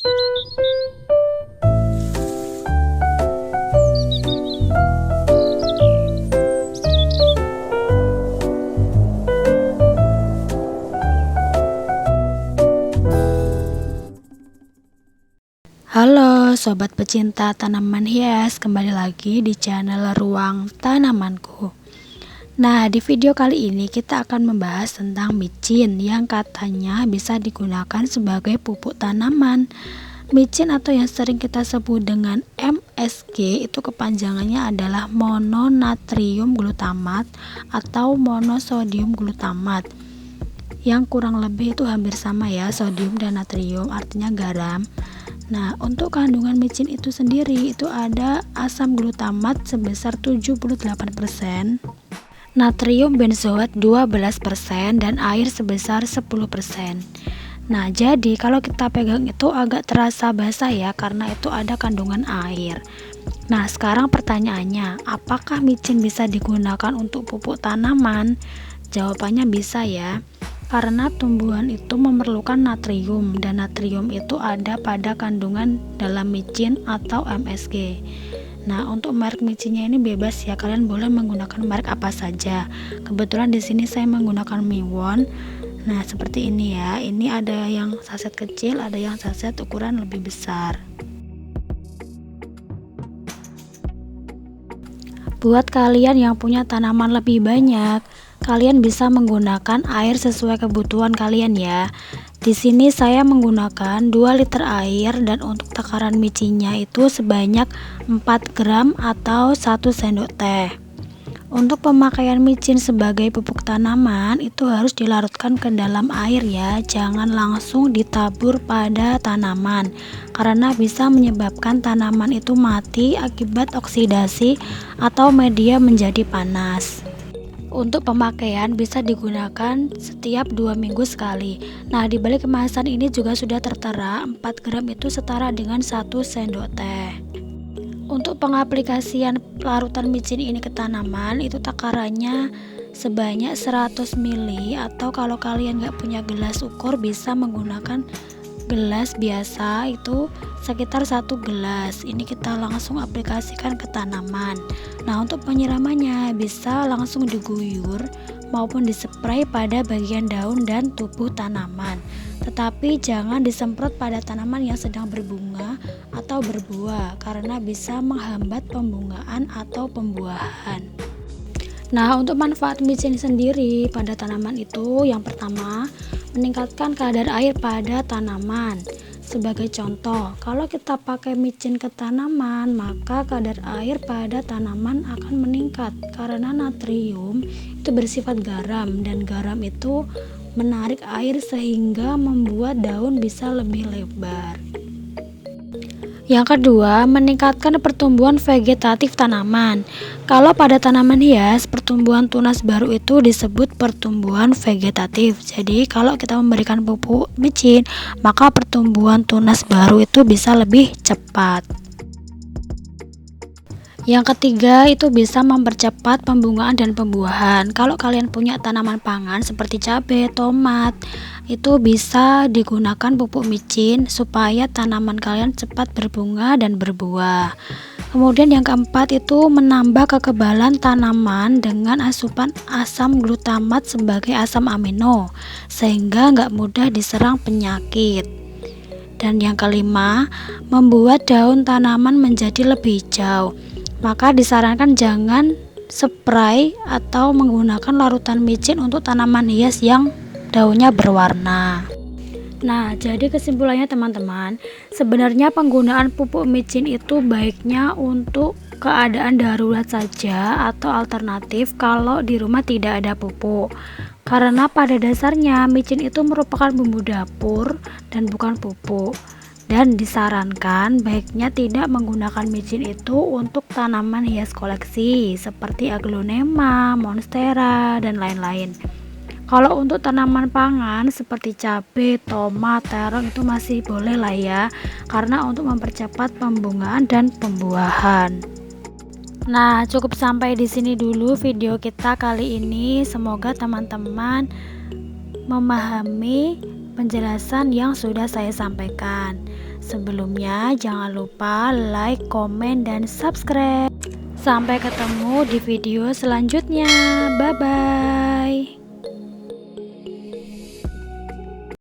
Halo sobat pecinta tanaman hias, kembali lagi di channel Ruang Tanamanku. Nah, di video kali ini kita akan membahas tentang micin yang katanya bisa digunakan sebagai pupuk tanaman. Micin atau yang sering kita sebut dengan MSG itu kepanjangannya adalah mononatrium glutamat atau monosodium glutamat, yang kurang lebih itu hampir sama ya, sodium dan natrium artinya garam. Nah, untuk kandungan micin itu sendiri itu ada asam glutamat sebesar 78%, natrium benzoat 12%, dan air sebesar 10%. Nah, jadi kalau kita pegang itu agak terasa basah ya, karena itu ada kandungan air. Nah, sekarang pertanyaannya, apakah micin bisa digunakan untuk pupuk tanaman? Jawabannya bisa ya. Karena tumbuhan itu memerlukan natrium, dan natrium itu ada pada kandungan dalam micin atau MSG. Nah, untuk merek micinnya ini bebas ya, kalian boleh menggunakan merek apa saja. Kebetulan di sini saya menggunakan Miwon. Nah, seperti ini ya. Ini ada yang saset kecil, ada yang saset ukuran lebih besar. Buat kalian yang punya tanaman lebih banyak, kalian bisa menggunakan air sesuai kebutuhan kalian ya. Di sini saya menggunakan 2 liter air, dan untuk takaran micinnya itu sebanyak 4 gram atau 1 sendok teh. Untuk pemakaian micin sebagai pupuk tanaman itu harus dilarutkan ke dalam air ya, jangan langsung ditabur pada tanaman, karena bisa menyebabkan tanaman itu mati akibat oksidasi atau media menjadi panas. Untuk pemakaian bisa digunakan setiap 2 minggu sekali. Nah, di balik kemasan ini juga sudah tertera 4 gram itu setara dengan 1 sendok teh. Untuk pengaplikasian larutan micin ini ke tanaman itu takarannya sebanyak 100 ml, atau kalau kalian nggak punya gelas ukur bisa menggunakan gelas biasa itu sekitar 1 gelas. Ini kita langsung aplikasikan ke tanaman. Nah, untuk penyiramannya bisa langsung diguyur maupun dispray pada bagian daun dan tubuh tanaman, tetapi jangan disemprot pada tanaman yang sedang berbunga atau berbuah, karena bisa menghambat pembungaan atau pembuahan. Nah, untuk manfaat micin sendiri pada tanaman itu, yang pertama, meningkatkan kadar air pada tanaman. Sebagai contoh, kalau kita pakai micin ke tanaman, maka kadar air pada tanaman akan meningkat karena natrium itu bersifat garam, dan garam itu menarik air sehingga membuat daun bisa lebih lebar. Yang kedua, meningkatkan pertumbuhan vegetatif tanaman. Kalau pada tanaman hias, pertumbuhan tunas baru itu disebut pertumbuhan vegetatif. Jadi, kalau kita memberikan pupuk micin, maka pertumbuhan tunas baru itu bisa lebih cepat. Yang ketiga, itu bisa mempercepat pembungaan dan pembuahan. Kalau kalian punya tanaman pangan seperti cabai, tomat, itu bisa digunakan pupuk micin supaya tanaman kalian cepat berbunga dan berbuah. Kemudian yang keempat, itu menambah kekebalan tanaman dengan asupan asam glutamat sebagai asam amino, sehingga nggak mudah diserang penyakit. Dan yang kelima, membuat daun tanaman menjadi lebih hijau. Maka disarankan jangan spray atau menggunakan larutan micin untuk tanaman hias yang daunnya berwarna. Nah, jadi kesimpulannya teman-teman, sebenarnya penggunaan pupuk micin itu baiknya untuk keadaan darurat saja atau alternatif kalau di rumah tidak ada pupuk. Karena pada dasarnya micin itu merupakan bumbu dapur dan bukan pupuk. Dan disarankan baiknya tidak menggunakan micin itu untuk tanaman hias koleksi seperti aglonema, monstera, dan lain-lain. Kalau untuk tanaman pangan seperti cabai, tomat, terong itu masih boleh lah ya, karena untuk mempercepat pembungaan dan pembuahan. Nah, cukup sampai di sini dulu video kita kali ini. Semoga teman-teman memahami penjelasan yang sudah saya sampaikan. Sebelumnya, jangan lupa like, komen, dan subscribe. Sampai ketemu di video selanjutnya. Bye bye.